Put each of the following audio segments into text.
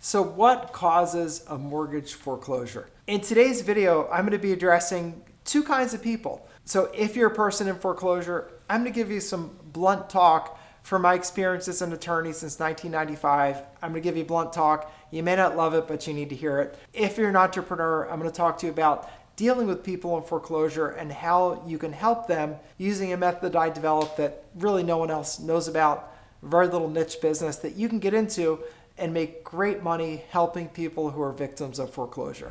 So what causes a mortgage foreclosure? In today's video, I'm going to be addressing two kinds of people. So if you're a person in foreclosure, I'm going to give you some blunt talk from my experience as an attorney since 1995. I'm going to give you blunt talk. You may not love it, but you need to hear it. If you're an entrepreneur, I'm going to talk to you about dealing with people in foreclosure and how you can help them using a method I developed that really no one else knows about, very little niche business that you can get into and make great money helping people who are victims of foreclosure.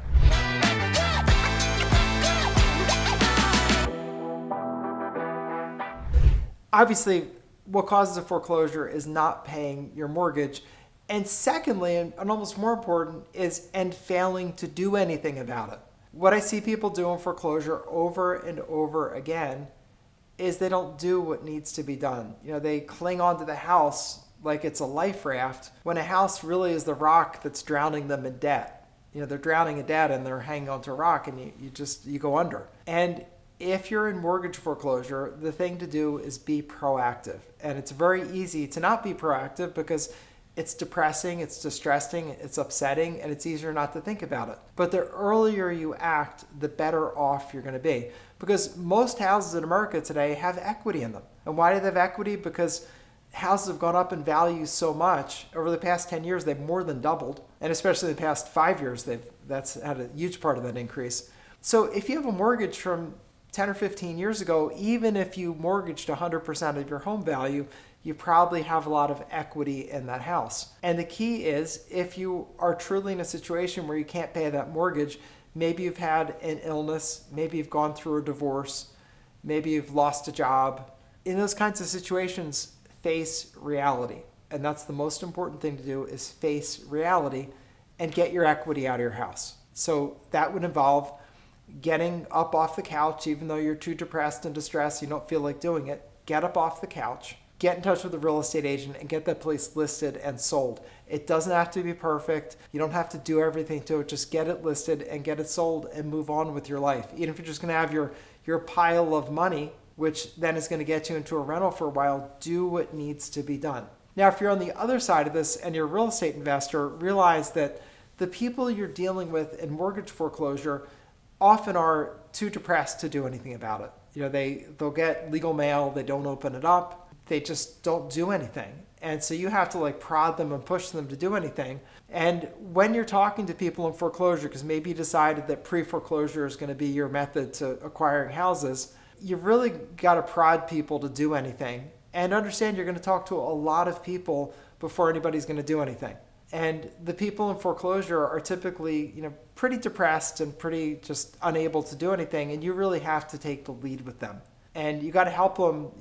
Obviously, what causes a foreclosure is not paying your mortgage. And secondly, and almost more important, is failing to do anything about it. What I see people do in foreclosure over and over again is they don't do what needs to be done. They cling onto the house like it's a life raft, when a house really is the rock that's drowning them in debt. They're drowning in debt and they're hanging onto a rock and you go under. And if you're in mortgage foreclosure, the thing to do is be proactive. And it's very easy to not be proactive because it's depressing, it's distressing, it's upsetting, and it's easier not to think about it. But the earlier you act, the better off you're going to be. Because most houses in America today have equity in them. And why do they have equity? Because houses have gone up in value so much. Over the past 10 years, they've more than doubled. And especially the past 5 years, that's had a huge part of that increase. So if you have a mortgage from 10 or 15 years ago, even if you mortgaged 100% of your home value, you probably have a lot of equity in that house. And the key is, if you are truly in a situation where you can't pay that mortgage, maybe you've had an illness, maybe you've gone through a divorce, maybe you've lost a job. In those kinds of situations, face reality. And that's the most important thing to do, is face reality and get your equity out of your house. So that would involve getting up off the couch, even though you're too depressed and distressed, you don't feel like doing it. Get up off the couch, get in touch with a real estate agent and get that place listed and sold. It doesn't have to be perfect. You don't have to do everything to it. Just get it listed and get it sold and move on with your life. Even if you're just going to have your pile of money, which then is going to get you into a rental for a while, do what needs to be done. Now, if you're on the other side of this and you're a real estate investor, realize that the people you're dealing with in mortgage foreclosure often are too depressed to do anything about it. They'll get legal mail, they don't open it up, they just don't do anything. And so you have to prod them and push them to do anything. And when you're talking to people in foreclosure, because maybe you decided that pre-foreclosure is going to be your method to acquiring houses, you've really got to prod people to do anything and understand you're going to talk to a lot of people before anybody's going to do anything. And the people in foreclosure are typically, pretty depressed and pretty just unable to do anything. And you really have to take the lead with them. And you got to help them,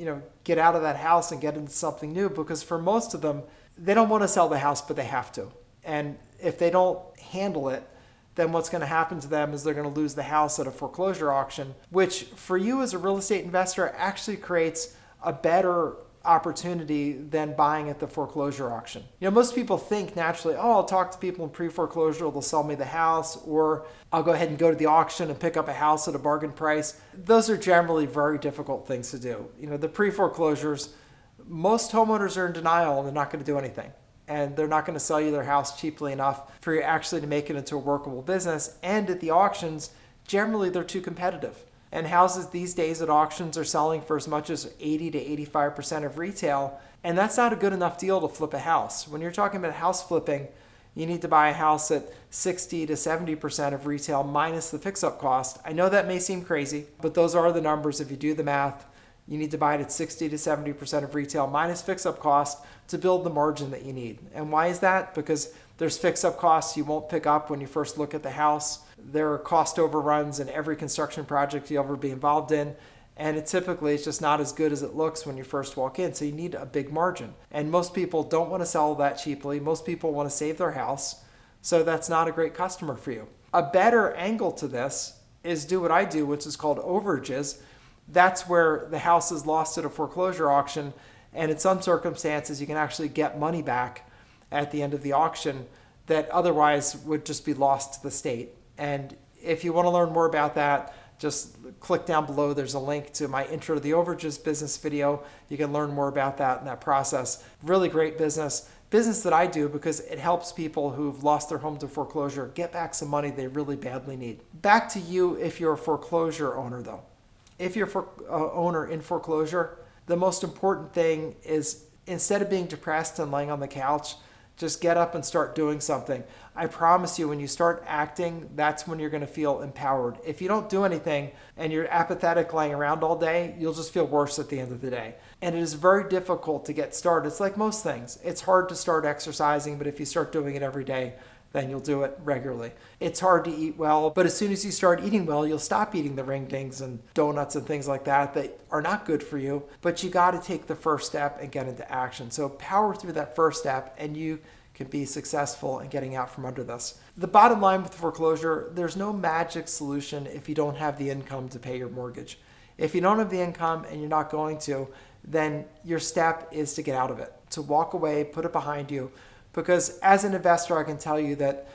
get out of that house and get into something new, because for most of them, they don't want to sell the house, but they have to. And if they don't handle it, then what's going to happen to them is they're going to lose the house at a foreclosure auction, which for you as a real estate investor actually creates a better opportunity than buying at the foreclosure auction. Most people think naturally, I'll talk to people in pre-foreclosure, they'll sell me the house, or I'll go ahead and go to the auction and pick up a house at a bargain price. Those are generally very difficult things to do. The pre-foreclosures, most homeowners are in denial and they're not going to do anything. And they're not going to sell you their house cheaply enough for you actually to make it into a workable business. And at the auctions, generally they're too competitive. And houses these days at auctions are selling for as much as 80 to 85% of retail. And that's not a good enough deal to flip a house. When you're talking about house flipping, you need to buy a house at 60 to 70% of retail minus the fix-up cost. I know that may seem crazy, but those are the numbers. If you do the math, you need to buy it at 60 to 70% of retail minus fix-up cost to build the margin that you need. And why is that? Because there's fix-up costs you won't pick up when you first look at the house. There are cost overruns in every construction project you'll ever be involved in. And it typically is just not as good as it looks when you first walk in. So you need a big margin. And most people don't want to sell that cheaply. Most people want to save their house. So that's not a great customer for you. A better angle to this is do what I do, which is called overages. That's where the house is lost at a foreclosure auction, and in some circumstances you can actually get money back at the end of the auction that otherwise would just be lost to the state. And if you want to learn more about that, just click down below. There's a link to my intro to the Overages Business video. You can learn more about that and that process. Really great business. business that I do because it helps people who've lost their home to foreclosure get back some money they really badly need. Back to you if you're a foreclosure owner though. If you're an owner in foreclosure, the most important thing is instead of being depressed and laying on the couch, just get up and start doing something. I promise you, when you start acting, that's when you're going to feel empowered. If you don't do anything and you're apathetic laying around all day, you'll just feel worse at the end of the day. And it is very difficult to get started. It's like most things. It's hard to start exercising, but if you start doing it every day, then you'll do it regularly. It's hard to eat well, but as soon as you start eating well, you'll stop eating the ring dings and donuts and things like that are not good for you, but you got to take the first step and get into action. So power through that first step and you can be successful in getting out from under this. The bottom line with foreclosure, there's no magic solution if you don't have the income to pay your mortgage. If you don't have the income and you're not going to, then your step is to get out of it, to walk away, put it behind you. Because as an investor, I can tell you that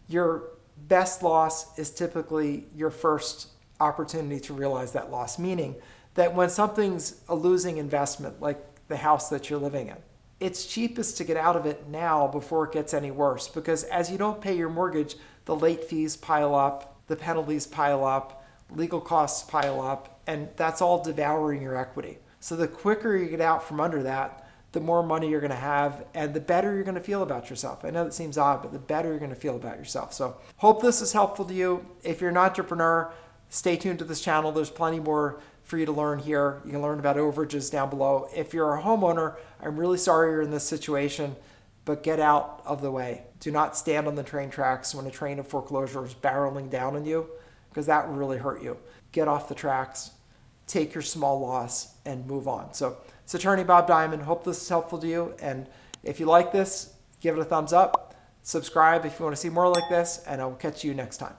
your best loss is typically your first opportunity to realize that loss. Meaning that when something's a losing investment, like the house that you're living in, it's cheapest to get out of it now before it gets any worse. Because as you don't pay your mortgage, the late fees pile up, the penalties pile up, legal costs pile up, and that's all devouring your equity. So the quicker you get out from under that, the more money you're going to have and the better you're going to feel about yourself. I know that seems odd, but the better you're going to feel about yourself. So hope this is helpful to you. If you're an entrepreneur, stay tuned to this channel. There's plenty more for you to learn here. You can learn about overages down below. If you're a homeowner, I'm really sorry you're in this situation, but get out of the way. Do not stand on the train tracks when a train of foreclosure is barreling down on you, because that will really hurt you. Get off the tracks, take your small loss, and move on. So it's Attorney Bob Diamond. Hope this is helpful to you. And if you like this, give it a thumbs up. Subscribe if you want to see more like this, and I will catch you next time.